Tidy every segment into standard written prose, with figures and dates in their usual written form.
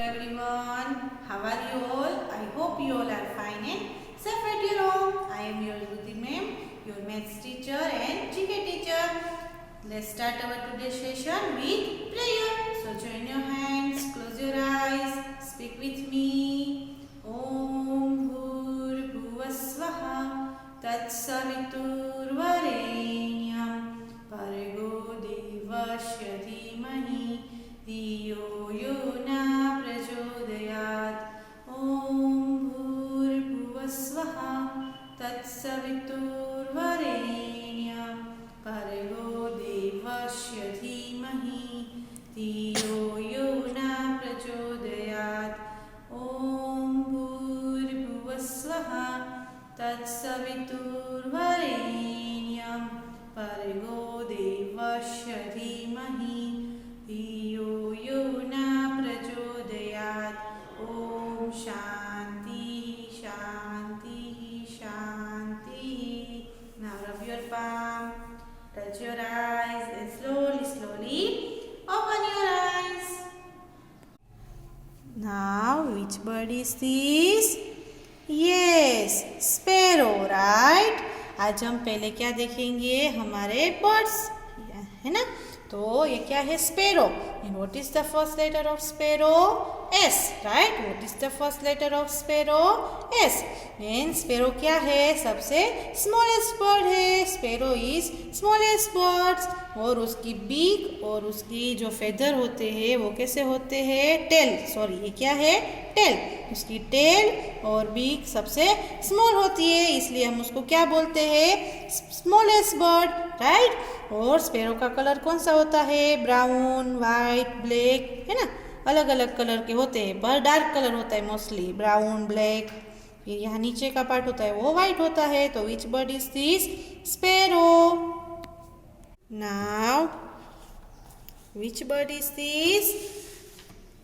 everyone. How are you all? I hope you all are fine and safe at your home. I am your Ruti ma'am, your maths teacher and GK teacher. Let's start our today's session with prayer. So join your hands, close your eyes, speak with me. Om Bhurbhuvasvaha Tatsaviturvarenyam Bhargo Devasya Dhimahi Diyo Yona Prachodayat. Om Bhurbhuvasvaha Tatsaviturvarenyam Bhargo Devasya Dhimahi Diyo Yona Prachodayat. Om Bhurbhuvasvaha Tatsaviturvarenyam Bhargo Devasya Dhimahi Diyo Yona Prachodayat. Om Shanti Shanti Shanti. Now rub your palm, touch your eyes and slowly open your eyes. Now which bird is this? Yes, sparrow, right? आज हम पहले क्या देखेंगे? हमारे birds, है ना? तो ये क्या है? Sparrow. And what is the first letter of sparrow? S, right? What is the first letter of sparrow? S. And sparrow क्या है? सबसे smallest bird है. Sparrow is smallest birds. और उसकी beak और उसकी जो feather होते हैं वो कैसे होते हैं? Tail. Sorry, ये क्या है? Tail. उसकी tail और beak सबसे small होती है, इसलिए हम उसको क्या बोलते हैं? Smallest bird, right? और स्पैरो का कलर कौन सा होता है? ब्राउन, वाइट, ब्लैक, है ना? अलग अलग कलर के होते हैं, पर डार्क कलर होता है मोस्टली, ब्राउन, ब्लैक. फिर यहाँ नीचे का पार्ट होता है वो वाइट होता है. तो which bird is this? Sparrow. Now which bird is this?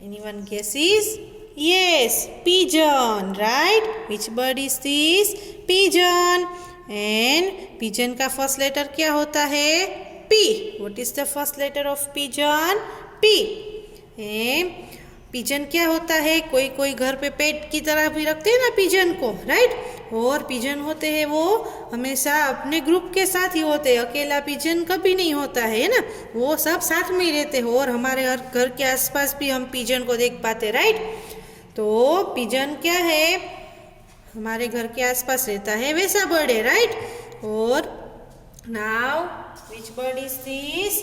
Anyone guesses? Yes, pigeon, right? Which bird is this? Pigeon. And pigeon का first letter क्या होता है? P. What is the first letter of pigeon? P. And pigeon क्या होता है? कोई कोई घर पे पेट की तरह भी रखते हैं ना pigeon को, right? और pigeon होते हैं वो हमेशा अपने ग्रुप के साथ ही होते हैं, अकेला pigeon कभी नहीं होता है ना? वो सब साथ में ही रहते हैं और हमारे घर के आसपास भी हम pigeon को देख पाते, right? तो पिजन क्या है? हमारे घर के आसपास रहता है वैसा बर्ड है, राइट? और now which bird is this?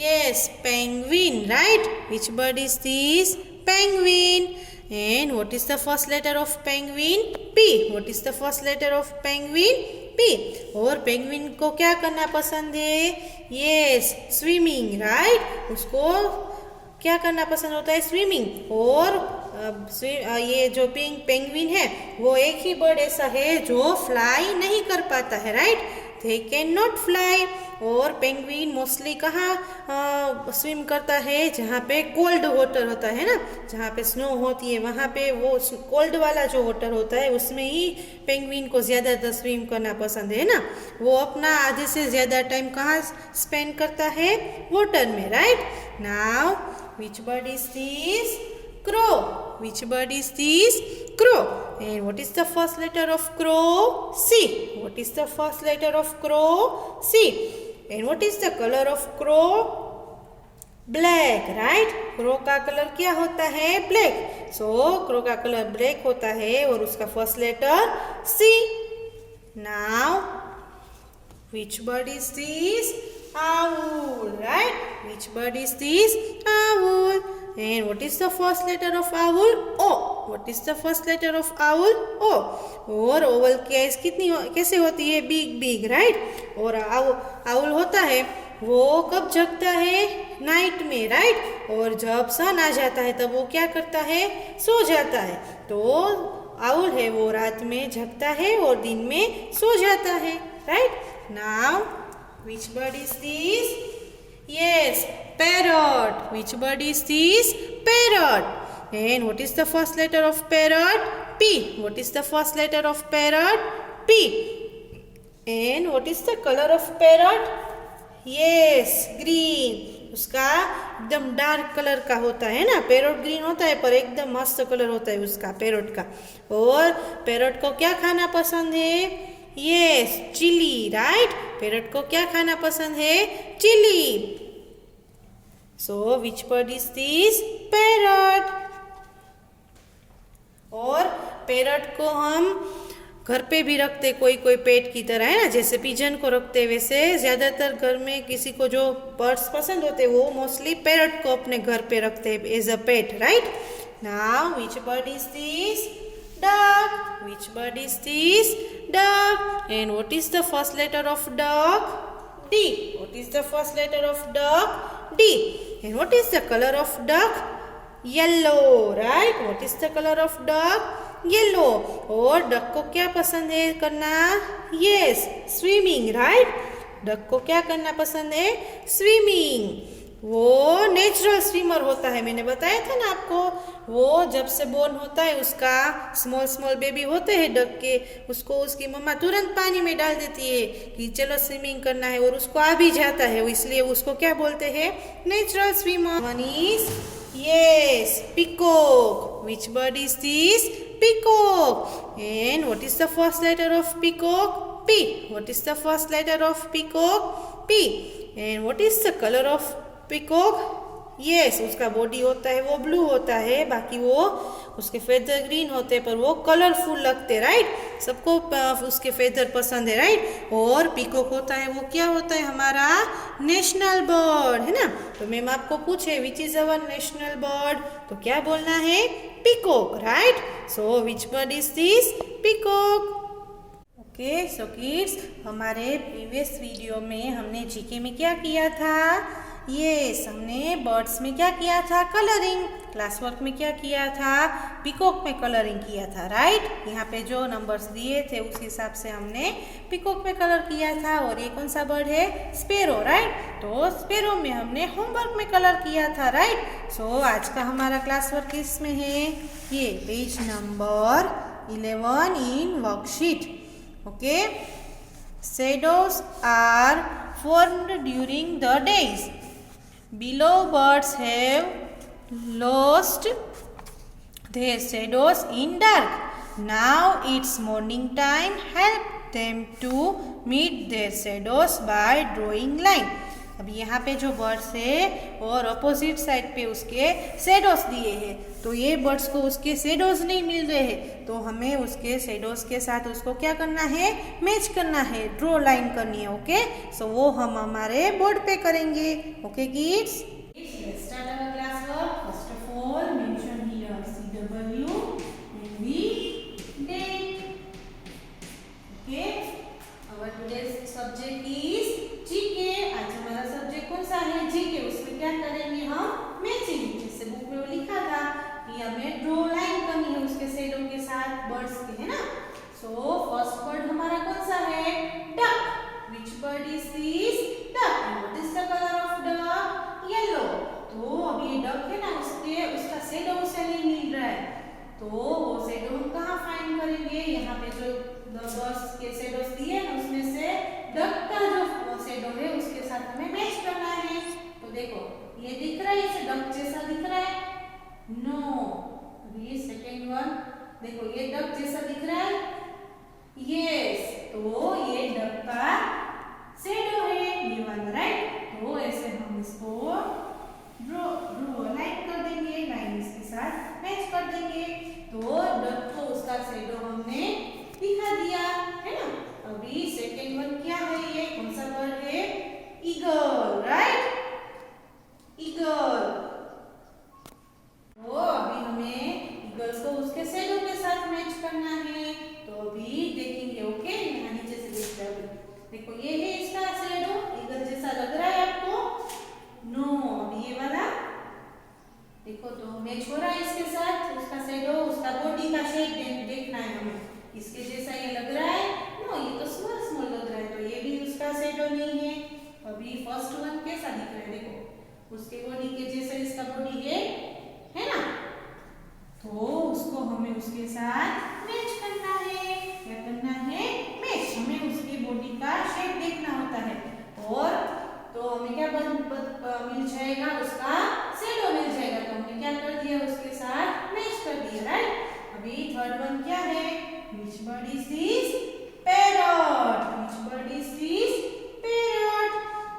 Yes, penguin, right? Which bird is this? Penguin. And what is the first letter of penguin? P. What is the first letter of penguin? P. और penguin को क्या करना पसंद है? Yes, swimming, right? उसको क्या करना पसंद होता है? स्विमिंग. और ये जो पेंगुइन है वो एक ही बर्ड ऐसा है जो फ्लाई नहीं कर पाता है, right? They can not fly. और पेंगुइन मोस्टली कहाँ स्विम करता है? जहाँ पे कोल्ड वाटर होता है ना, जहाँ पे स्नो होती है वहाँ पे वो कोल्ड वाला जो वाटर होता है उसमें ही पेंगुइन को ज़्यादातर स्विम करना पसंद है ना. वो अपना आधे से ज़्यादा टाइम कहाँ स्पेंड करता है? वाटर में, right? Now which bird is this? Crow. Which bird is this? Crow. And what is the first letter of crow? C. What is the first letter of crow? C. And what is the color of crow? Black, right? Crow का colour क्या होता है? Black. So crow का colour black होता है और उसका first letter C. Now which bird is this? Owl, right? Which bird is this? Owl. And what is the first letter of owl? O. What is the first letter of owl? O. और owl कैसे होती है? Big, right? और owl होता है वो कब जगता है? नाइट में, राइट? और जब सन आ जाता है तब वो क्या करता है? सो जाता है. तो owl है वो रात में जगता है और दिन में सो जाता है, right? Now which bird is this? Yes, parrot. Which bird is this? Parrot. And what is the first letter of parrot? P. What is the first letter of parrot? P. And what is the color of parrot? Yes, green. उसका एकदम dark colour का होता है ना, parrot green होता है पर एकदम मस्त कलर होता है उसका पैरोट का। और पैरोट को क्या खाना पसंद है? Yes, chilli, right. पैरोट को क्या खाना पसंद है? Chilli. So which bird is this? Parrot. और पैरोट को हम घर पे भी रखते, कोई कोई पेट की तरह, है ना, जैसे पिजन को रखते वैसे ज्यादातर घर में किसी को जो बर्ड्स पसंद होते वो मोस्टली पैरोट को अपने घर पे रखते हैं as a pet, right. Now which bird is this? Dog. Which bird is this? Dog. And what is the first letter of dog? D. What is the first letter of dog? D. And what is the color of dog? Yellow, right? What is the color of dog? Yellow. और duck को क्या पसंद है करना? Yes, swimming, right? Duck को क्या करना पसंद है? Swimming. वो नेचुरल स्विमर होता है, मैंने बताया था ना आपको। वो जब से बोर्न होता है उसका स्मॉल स्मॉल बेबी होते हैं डक के, उसको उसकी मम्मा तुरंत पानी में डाल देती है कि चलो स्विमिंग करना है, और उसको आ भी जाता है, इसलिए उसको क्या बोलते हैं? Natural swimmer. One is yes peacock. Which bird is this? Peacock. And what is the first letter of peacock? P. What is the first letter of peacock? P. And what is the color of peacock? Yes, उसका body होता है वो blue होता है, बाकी वो उसके feather green होते हैं पर वो कलरफुल लगते, राइट। सबको उसके फेदर पसंद है, राइट। और पीकॉक होता है वो क्या होता है? हमारा नेशनल बर्ड, है ना। तो मैम आपको पूछे which is our national bird, तो क्या बोलना है? Peacock, right. So which bird is this? Peacock. Okay, so kids, हमारे प्रीवियस वीडियो में हमने जीके में क्या किया था? यस, हमने बर्ड्स में क्या किया था? कलरिंग। क्लास वर्क में क्या किया था? पीकॉक में कलरिंग किया था, राइट। यहाँ पे जो नंबर्स दिए थे उस हिसाब से हमने पीकॉक में कलर किया था। और ये कौन सा बर्ड है? Sparrow, right. तो स्पैरो में हमने होमवर्क में कलर किया था, राइट। सो आज का हमारा क्लास वर्क किसमें है? ये page number 11 in worksheet. Okay, shadows are formed during the days. Below birds have lost their shadows in dark. Now it's morning time. Help them to meet their shadows by drawing line. अब यहाँ पे जो birds है और opposite side पे उसके shadows दिए हैं, तो ये बर्ड्स को उसके शेडोज नहीं मिल रहे हैं, तो हमें उसके शेडोज के साथ उसको क्या करना है? मैच करना है, ड्रॉ लाइन करनी है। ओके, सो वो हम हमारे बोर्ड पे करेंगे। Okay kids, let's start our class work. First of all mention here CW and we date. Okay, our today's subject is GK. आज हमारा सब्जेक्ट कौन सा है? जीके। उसमें क्या करेंगे हम? मैचिंग। जैसे बुक में वो लिखा था कि हमें ड्रॉ लाइन करनी है उसके शेडो के साथ बर्ड्स के, है ना। सो फर्स्ट बर्ड हमारा कौन सा है? Duck. Which bird is this? Duck. What is the colour of duck? Yellow. तो अब ये डक है ना, उसका शेडो उसे नहीं मिल रहा है, तो वो शेडो हम कहाँ फाइंड करेंगे? यहाँ पे जो बर्ड्स के शेडोज दिए ना उसमें से डक का जो शेडो है उसके साथ हमें मैच करना है। तो देखो ये दिख रहा है, इसे डक जैसा दिख रहा है? नो। अभी सेकेंड वन देखो, ये डक जैसा दिख रहा है? यस, तो ये डक का शेडो है ये वाला, राइट। तो ऐसे हम इसको ड्रॉ लाइन कर देंगे, लाइन इसके साथ मैच कर देंगे। तो डक को उसका शेडो हमने दिखा दिया, है ना। अभी सेकेंड वन क्या है? ये कौन सा बर्ड है? Eagle, right. ईगल। तो अभी हमें ईगल्स को उसके शेडो के साथ मैच करना है, तो अभी देखेंगे। ओके, यहाँ नीचे से देख रहे हो, देखो ये है इसका शेडो, ईगल जैसा लग रहा है आपको? नो। अभी ये वाला देखो, तो मैच हो रहा है इसके साथ उसका शेडो, उसका बॉडी का शेप देखना है हमें, इसके जैसा ये लग रहा है? नो, ये तो स्मॉल स्मॉल लग रहा है, तो ये भी उसका शेडो नहीं है। अभी फर्स्ट वन कैसा दिख रहा है? देखो उसके बॉडी के जैसा इसका बॉडी है ना। तो उसको हमें उसके साथ मैच करना है। क्या करना है? मैच। हमें उसकी बॉडी का शेप देखना होता है। और तो हमें क्या मिल जाएगा, उसका शेडो मिल जाएगा। तो हमने क्या कर दिया, उसके साथ मैच कर दिया, राइट। अभी थर्ड वन क्या है, which bird is this? Parrot. Which bird is this? Parrot.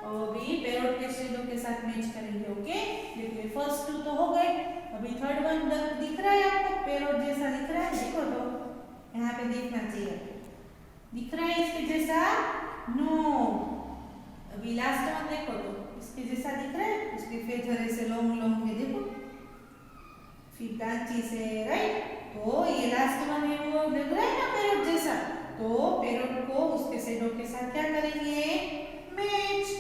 अभी पैरोट के शेडो के साथ मैच करेंगे, ओके। देखिए फर्स्ट टू तो हो गए, अभी थर्ड वन दिख रहा है आपको, पैरोट जैसा दिख रहा है, देखो तो यहाँ पे देखना चाहिए, दिख रहा है इसके जैसा? नो। अभी लास्ट वन देखो तो इसके जैसा दिख रहा है, उसके फेदर ऐसे लॉन्ग लॉन्ग है, देखो फिर ब्रांचेस है, राइट। तो ये लास्ट वन है, वो लग रहा है ना पैरोट जैसा, तो पैरोट को उसके शेडो के साथ क्या करेंगे, मैच।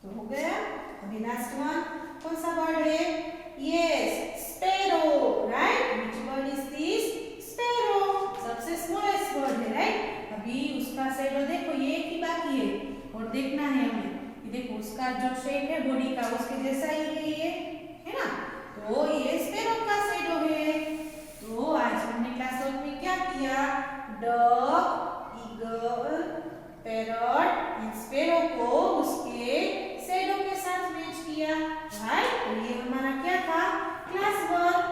तो हो गया। अभी लास्ट वन कौन सा बर्ड है, yes sparrow, right. Which bird is this, sparrow, सबसे स्मॉलेस्ट बर्ड है, राइट। अभी उसका शेडो देखो, ये एक ही बाकी है और देखना है हमें, ये देखो उसका जो शेप है बॉडी का उसके जैसा ही है, ये है ना, तो ये स्पैरो का शेडो है। तो आज हमने क्लास वर्क में क्या किया, duck, eagle, parrot and sparrow को उसके शेडो के साथ मैच किया, राइट। तो ये हमारा क्या था, class work.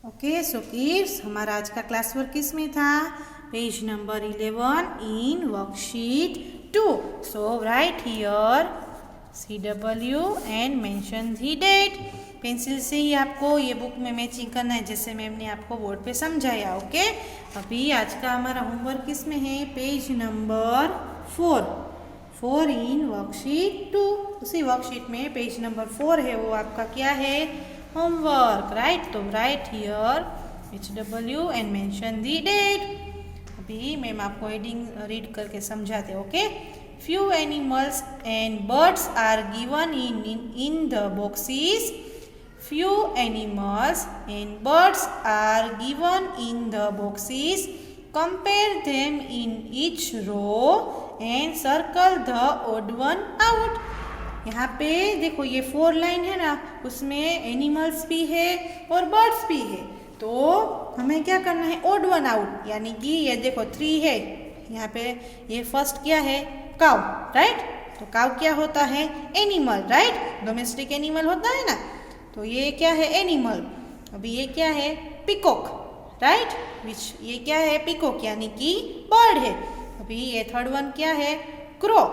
Okay so kids, हमारा आज का क्लास वर्क किस में था, page number 11 in worksheet 2। So write here CW and mention the date. Pencil से ही आपको ये बुक में मैचिंग करना है, जैसे मैम ने आपको बोर्ड पे समझाया, ओके। अभी आज का हमारा होमवर्क किस में है, पेज नंबर 4 इन वर्कशीट 2। उसी वर्कशीट में पेज नंबर 4 है, वो आपका क्या है, होमवर्क, राइट। तो write here HW and mention the date. अभी मैम आपको हेडिंग रीड करके समझाते, okay. Few animals and birds are given in the boxes. Few animals and birds are given in the boxes. Compare them in each row and circle the odd one out. यहाँ पे देखो ये 4 line है ना, उसमें animals भी है और बर्ड्स भी है, तो हमें क्या करना है, ओड वन आउट, यानी कि ये देखो 3 है यहाँ पे, ये फर्स्ट क्या है, काउ, राइट। तो काउ क्या होता है, एनिमल, राइट, डोमेस्टिक एनिमल होता है ना, तो ये क्या है, एनिमल। अभी ये क्या है, पिकॉक, राइट, विच ये क्या है, पिकॉक यानी कि बर्ड है। अभी ये थर्ड वन क्या है, क्रो,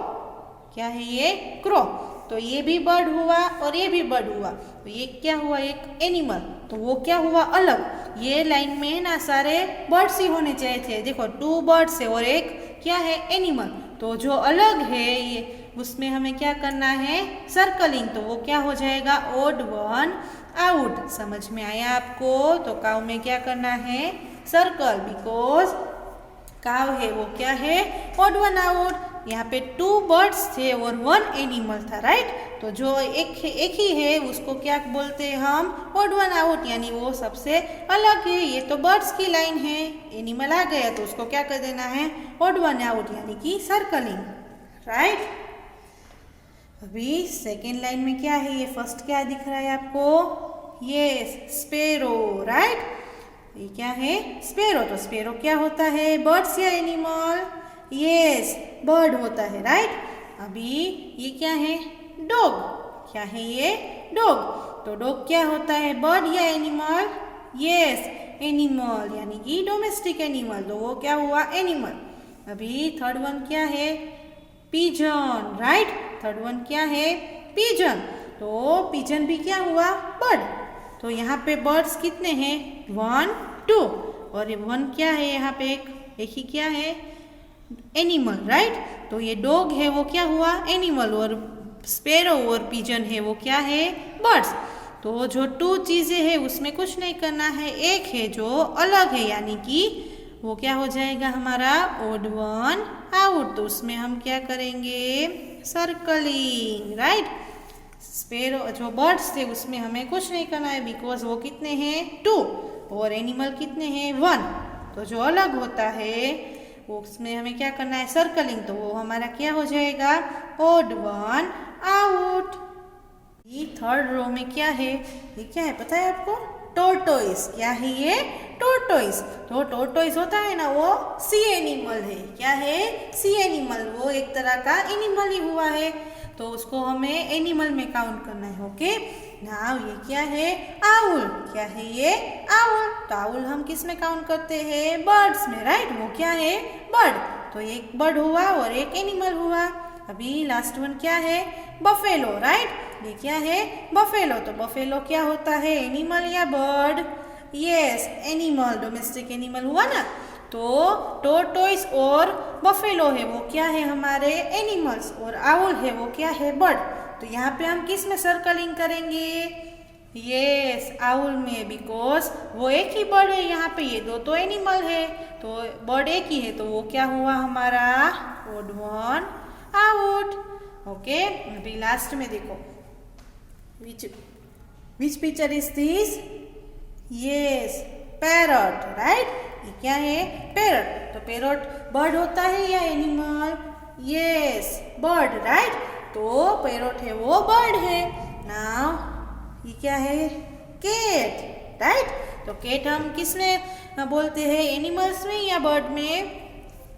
क्या है ये, क्रो, तो ये भी बर्ड हुआ और ये भी बर्ड हुआ, तो ये क्या हुआ, एक एनिमल, तो वो क्या हुआ, अलग। ये लाइन में ना सारे बर्ड्स ही होने चाहिए थे, देखो 2 बर्ड्स है और एक क्या है, एनिमल, तो जो अलग है ये उसमें हमें क्या करना है, सर्कलिंग, तो वो क्या हो जाएगा, ओड वन आउट। समझ में आया आपको। तो काउ में क्या करना है, सर्कल, बिकॉज काउ है वो क्या है, ओड वन आउट। यहाँ पे 2 बर्ड्स थे और 1 एनिमल था, राइट। तो जो एक ही है उसको क्या बोलते हैं हम, ओड वन आउट, यानी वो सबसे अलग है। ये तो बर्ड्स की लाइन है, एनिमल आ गया तो उसको क्या कर देना है, ओड वन आउट, यानी कि सर्कलिंग, राइट। अभी सेकेंड लाइन में क्या है, ये फर्स्ट क्या दिख रहा है आपको, ये स्पैरो, राइट। ये क्या है, स्पैरो, तो स्पैरो क्या होता है, बर्ड्स या एनिमल, यस बर्ड होता है, राइट। अभी ये क्या है, डॉग, क्या है ये, डॉग, तो डॉग क्या होता है, बर्ड या एनिमल, यस एनिमल, यानी कि डोमेस्टिक एनिमल, तो वो क्या हुआ, एनिमल। अभी थर्ड वन क्या है, पिजन, राइट, थर्ड वन क्या है, पिजन, तो पिजन भी क्या हुआ, बर्ड। तो यहाँ पे बर्ड्स कितने हैं, 1 2, और 1 क्या है, यहाँ पे एक ही क्या है, एनिमल, राइट। तो ये डॉग है वो क्या हुआ, एनिमल, और स्पैरो और पिजन है वो क्या है, बर्ड्स। तो जो 2 चीज़ें हैं उसमें कुछ नहीं करना है, एक है जो अलग है, यानी कि वो क्या हो जाएगा हमारा, ओड वन आउट। तो उसमें हम क्या करेंगे, सर्कलिंग, राइट। स्पैरो जो बर्ड्स थे उसमें हमें कुछ नहीं करना है, बिकॉज वो कितने हैं, 2, और एनिमल कितने हैं, 1। तो जो अलग होता है वो उसमें हमें क्या करना है, सर्कलिंग, तो वो हमारा क्या हो जाएगा, ओड वन आउट। ये थर्ड रो में क्या है, ये क्या है पता है आपको, टोर्टोइस। क्या है ये? टोर्टोइस। तो टोर्टोइस होता है ना, वो सी एनिमल है। क्या है? सी एनिमल। वो एक तरह का एनिमल ही हुआ है, तो उसको हमें एनिमल में काउंट करना है। ओके, नाउ ये क्या है? आउल। क्या है ये? आउल। तो आउल हम किस में काउंट करते हैं? बर्ड्स में, राइट। वो क्या है? बर्ड। तो एक बर्ड हुआ और एक एनिमल हुआ। अभी लास्ट वन क्या है? Buffalo, right. ये क्या है? बफेलो। तो बफेलो क्या होता है? एनिमल या bird? Yes, animal, domestic animal हुआ ना। तो टोर्टोइस और बफेलो है, वो क्या है? हमारे एनिमल्स। और आउल है, वो क्या है? बर्ड। तो यहाँ पे हम किस में सर्कलिंग करेंगे? यस, आउल में, बिकॉज वो एक ही बर्ड है यहाँ पे, ये दो तो एनिमल है, तो बर्ड एक ही है, तो वो क्या हुआ हमारा? Odd one out. ओके, अभी लास्ट में देखो, which picture is this? Yes, parrot, right. ये क्या है? पैरट। तो पैरट बर्ड होता है या एनिमल? Yes, bird, right. तो पैरट है, वो बर्ड है। नाउ ये क्या है? Cat, right. तो कैट हम किस में बोलते हैं? एनिमल्स में या बर्ड में?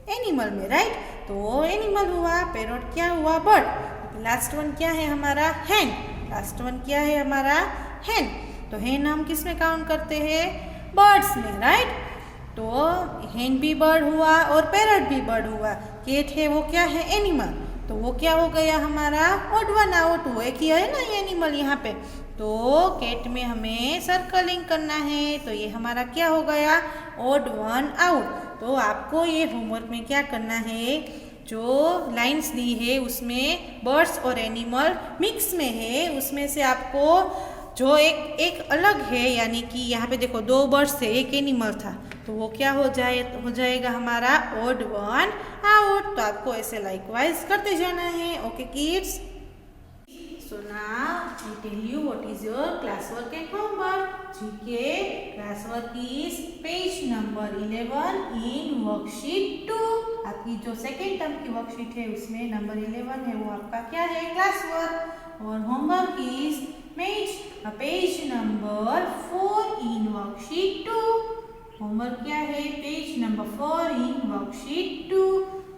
एनिमल में, राइट। तो एनिमल हुआ, पैरट क्या हुआ? बर्ड। लास्ट वन क्या है हमारा? हैन। लास्ट वन क्या है हमारा? हैन। तो हैन हम किस में काउंट करते हैं? बर्ड्स में, राइट। तो हैन भी बर्ड हुआ और पैरट भी बर्ड हुआ। कैट है, वो क्या है? एनिमल। तो वो क्या हो गया हमारा? Odd one out. वो एक ही है ना ये एनिमल यहाँ पे। तो कैट में हमें सर्कलिंग करना है, तो ये हमारा क्या हो गया? Odd one out. तो आपको ये होमवर्क में क्या करना है? जो लाइंस दी है उसमें बर्ड्स और एनिमल मिक्स में है, उसमें से आपको जो एक अलग है, यानी कि यहाँ पे देखो दो बर्ड्स थे, एक एनिमल था, तो वो क्या हो जाएगा हमारा? Odd one out. तो आपको ऐसे लाइकवाइज करते जाना है। Okay kids, so now I tell you what is your classwork and homework. GK classwork is page number 11 in worksheet 2. आपकी जो सेकेंड टर्म की वर्कशीट है उसमें नंबर 11 है, वो आपका क्या है? क्लासवर्क। और homework is page number 4 in worksheet 2। Homework क्या है? Page number 4 in worksheet 2।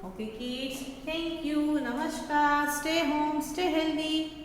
Okay kids, thank you, नमस्कार, स्टे होम, स्टे हेल्दी।